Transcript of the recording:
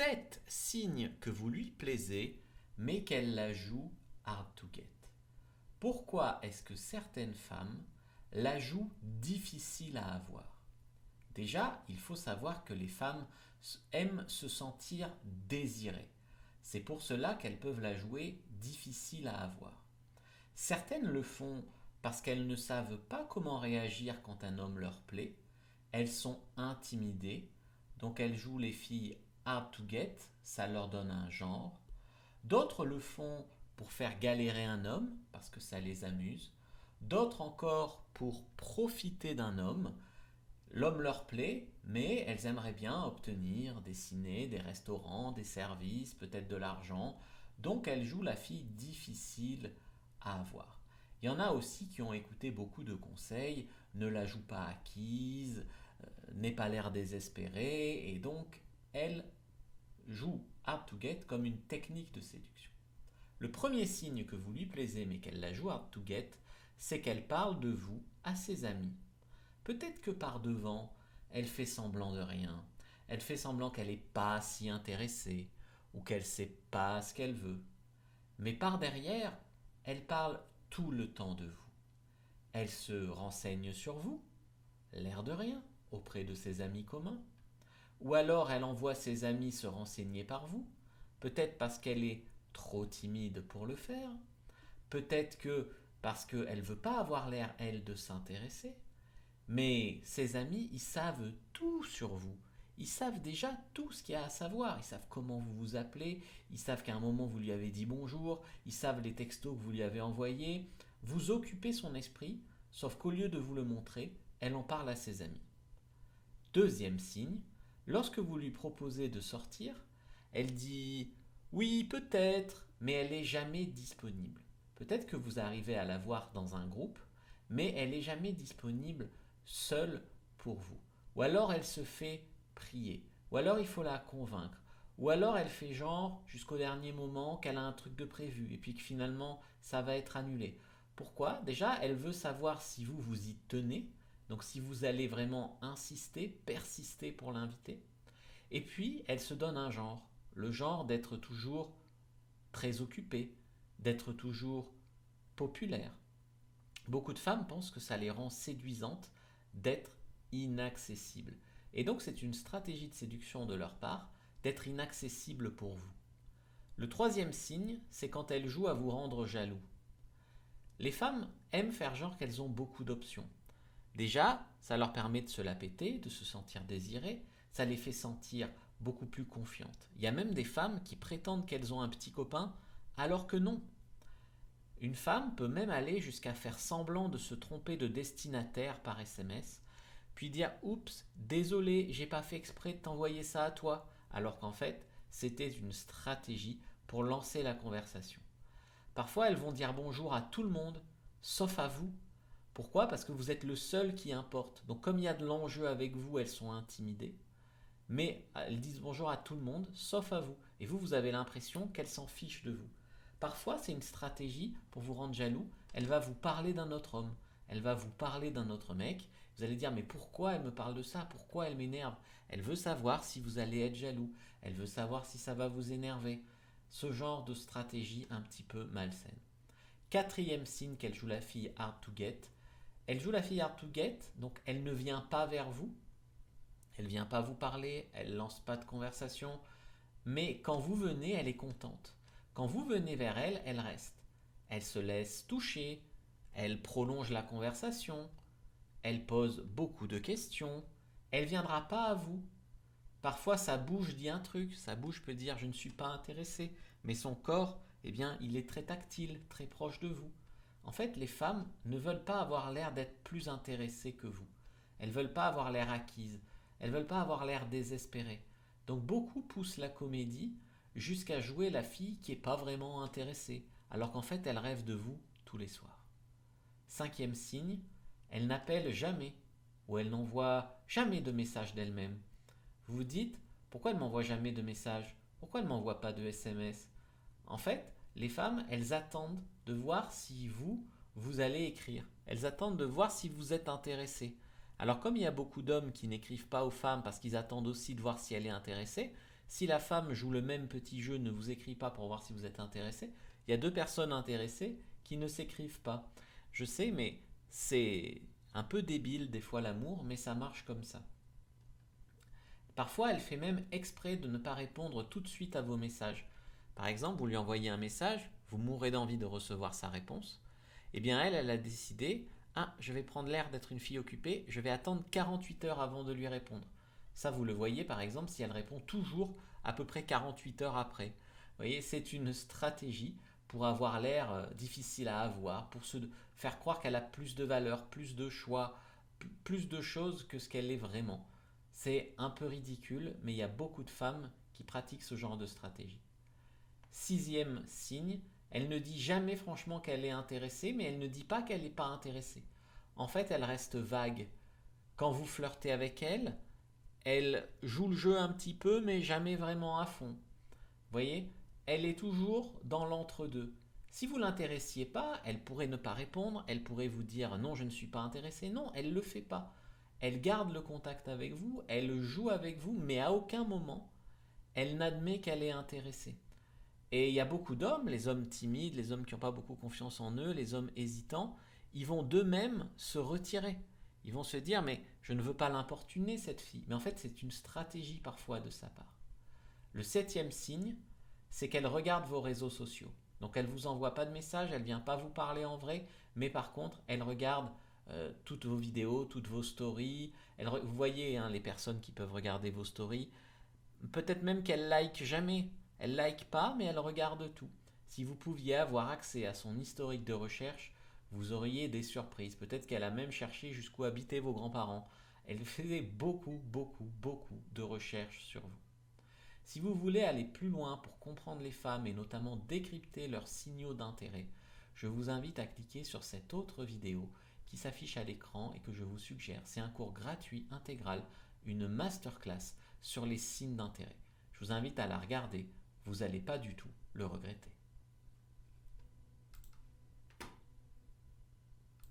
7 signes que vous lui plaisez, mais qu'elle la joue hard to get. Pourquoi est-ce que certaines femmes la jouent difficile à avoir? Déjà, il faut savoir que les femmes aiment se sentir désirées. C'est pour cela qu'elles peuvent la jouer difficile à avoir. Certaines le font parce qu'elles ne savent pas comment réagir quand un homme leur plaît. Elles sont intimidées, donc elles jouent les filles hard to get, ça leur donne un genre. D'autres le font pour faire galérer un homme, parce que ça les amuse. D'autres encore pour profiter d'un homme. L'homme leur plaît, mais elles aimeraient bien obtenir des ciné, des restaurants, des services, peut-être de l'argent. Donc elles jouent la fille difficile à avoir. Il y en a aussi qui ont écouté beaucoup de conseils, ne la joue pas acquise, n'aie pas l'air désespérée, et donc elles jouent hard to get comme une technique de séduction. Le premier signe que vous lui plaisez mais qu'elle la joue hard to get, c'est qu'elle parle de vous à ses amis. Peut-être que par devant, elle fait semblant de rien. Elle fait semblant qu'elle n'est pas si intéressée ou qu'elle ne sait pas ce qu'elle veut. Mais par derrière, elle parle tout le temps de vous. Elle se renseigne sur vous, l'air de rien, auprès de ses amis communs. Ou alors elle envoie ses amis se renseigner par vous, peut-être parce qu'elle est trop timide pour le faire, peut-être que parce qu'elle ne veut pas avoir l'air, elle, de s'intéresser. Mais ses amis, ils savent tout sur vous. Ils savent déjà tout ce qu'il y a à savoir. Ils savent comment vous vous appelez. Ils savent qu'à un moment vous lui avez dit bonjour. Ils savent les textos que vous lui avez envoyés. Vous occupez son esprit, sauf qu'au lieu de vous le montrer, elle en parle à ses amis. Deuxième signe, lorsque vous lui proposez de sortir, elle dit oui, peut-être, mais elle n'est jamais disponible. Peut-être que vous arrivez à la voir dans un groupe, mais elle n'est jamais disponible seule pour vous. Ou alors elle se fait prier. Ou alors il faut la convaincre. Ou alors elle fait genre jusqu'au dernier moment qu'elle a un truc de prévu et puis que finalement ça va être annulé. Pourquoi? Déjà, elle veut savoir si vous vous y tenez, donc si vous allez vraiment insister, persister pour l'inviter. Et puis, elle se donne un genre, le genre d'être toujours très occupée, d'être toujours populaire. Beaucoup de femmes pensent que ça les rend séduisantes d'être inaccessibles. Et donc c'est une stratégie de séduction de leur part d'être inaccessible pour vous. Le troisième signe, c'est quand elles jouent à vous rendre jaloux. Les femmes aiment faire genre qu'elles ont beaucoup d'options. Déjà, ça leur permet de se la péter, de se sentir désirées, ça les fait sentir beaucoup plus confiantes. Il y a même des femmes qui prétendent qu'elles ont un petit copain alors que non. Une femme peut même aller jusqu'à faire semblant de se tromper de destinataire par SMS, puis dire oups, désolé, j'ai pas fait exprès de t'envoyer ça à toi, alors qu'en fait, c'était une stratégie pour lancer la conversation. Parfois, elles vont dire bonjour à tout le monde, sauf à vous. Pourquoi? Parce que vous êtes le seul qui importe. Donc comme il y a de l'enjeu avec vous, elles sont intimidées. Mais elles disent bonjour à tout le monde, sauf à vous. Et vous, vous avez l'impression qu'elles s'en fichent de vous. Parfois, c'est une stratégie pour vous rendre jaloux. Elle va vous parler d'un autre homme. Elle va vous parler d'un autre mec. Vous allez dire, mais pourquoi elle me parle de ça? Pourquoi elle m'énerve? Elle veut savoir si vous allez être jaloux. Elle veut savoir si ça va vous énerver. Ce genre de stratégie un petit peu malsaine. Quatrième signe qu'elle joue la fille hard to get. Elle joue la fille hard to get, donc elle ne vient pas vers vous. Elle ne vient pas vous parler, elle ne lance pas de conversation. Mais quand vous venez, elle est contente. Quand vous venez vers elle, elle reste. Elle se laisse toucher, elle prolonge la conversation, elle pose beaucoup de questions, elle ne viendra pas à vous. Parfois sa bouche dit un truc, sa bouche peut dire je ne suis pas intéressé, mais son corps, eh bien, il est très tactile, très proche de vous. En fait, les femmes ne veulent pas avoir l'air d'être plus intéressées que vous. Elles ne veulent pas avoir l'air acquises, elles ne veulent pas avoir l'air désespérées. Donc beaucoup poussent la comédie jusqu'à jouer la fille qui n'est pas vraiment intéressée, alors qu'en fait elle rêve de vous tous les soirs. Cinquième signe, elle n'appelle jamais, ou elle n'envoie jamais de message d'elle-même. Vous vous dites, pourquoi elle ne m'envoie jamais de message? Pourquoi elle ne m'envoie pas de SMS? En fait, les femmes, elles attendent de voir si vous allez écrire. Elles attendent de voir si vous êtes intéressé. Alors comme il y a beaucoup d'hommes qui n'écrivent pas aux femmes parce qu'ils attendent aussi de voir si elle est intéressée, Si la femme joue le même petit jeu, ne vous écrit pas pour voir si vous êtes intéressé, il y a deux personnes intéressées qui ne s'écrivent pas. Je sais, mais c'est un peu débile des fois l'amour, mais ça marche comme ça. Parfois, elle fait même exprès de ne pas répondre tout de suite à vos messages. Par exemple, vous lui envoyez un message, vous mourrez d'envie de recevoir sa réponse. Eh bien, elle a décidé, ah, je vais prendre l'air d'être une fille occupée, je vais attendre 48 heures avant de lui répondre. Ça, vous le voyez par exemple si elle répond toujours à peu près 48 heures après. Vous voyez, c'est une stratégie pour avoir l'air difficile à avoir, pour se faire croire qu'elle a plus de valeur, plus de choix, plus de choses que ce qu'elle est vraiment. C'est un peu ridicule, mais il y a beaucoup de femmes qui pratiquent ce genre de stratégie. Sixième signe, elle ne dit jamais franchement qu'elle est intéressée, mais elle ne dit pas qu'elle n'est pas intéressée. En fait, elle reste vague. Quand vous flirtez avec elle, elle joue le jeu un petit peu, mais jamais vraiment à fond. Vous voyez, elle est toujours dans l'entre-deux. Si vous ne l'intéressiez pas, elle pourrait ne pas répondre, elle pourrait vous dire non, je ne suis pas intéressée. Non, elle ne le fait pas. Elle garde le contact avec vous, elle joue avec vous, mais à aucun moment, elle n'admet qu'elle est intéressée. Et il y a beaucoup d'hommes, les hommes timides, les hommes qui n'ont pas beaucoup confiance en eux, les hommes hésitants, ils vont d'eux-mêmes se retirer. Ils vont se dire, mais je ne veux pas l'importuner, cette fille. Mais en fait, c'est une stratégie parfois de sa part. Le septième signe, c'est qu'elle regarde vos réseaux sociaux. Donc elle ne vous envoie pas de message, elle ne vient pas vous parler en vrai, mais par contre, elle regarde toutes vos vidéos, toutes vos stories. Vous voyez hein, les personnes qui peuvent regarder vos stories. Peut-être même qu'elle like jamais. Elle like pas, mais elle regarde tout. Si vous pouviez avoir accès à son historique de recherche, vous auriez des surprises. Peut-être qu'elle a même cherché jusqu'où habitaient vos grands-parents. Elle faisait beaucoup de recherches sur vous. Si vous voulez aller plus loin pour comprendre les femmes et notamment décrypter leurs signaux d'intérêt, je vous invite à cliquer sur cette autre vidéo qui s'affiche à l'écran et que je vous suggère. C'est un cours gratuit intégral, une masterclass sur les signes d'intérêt. Je vous invite à la regarder, vous n'allez pas du tout le regretter.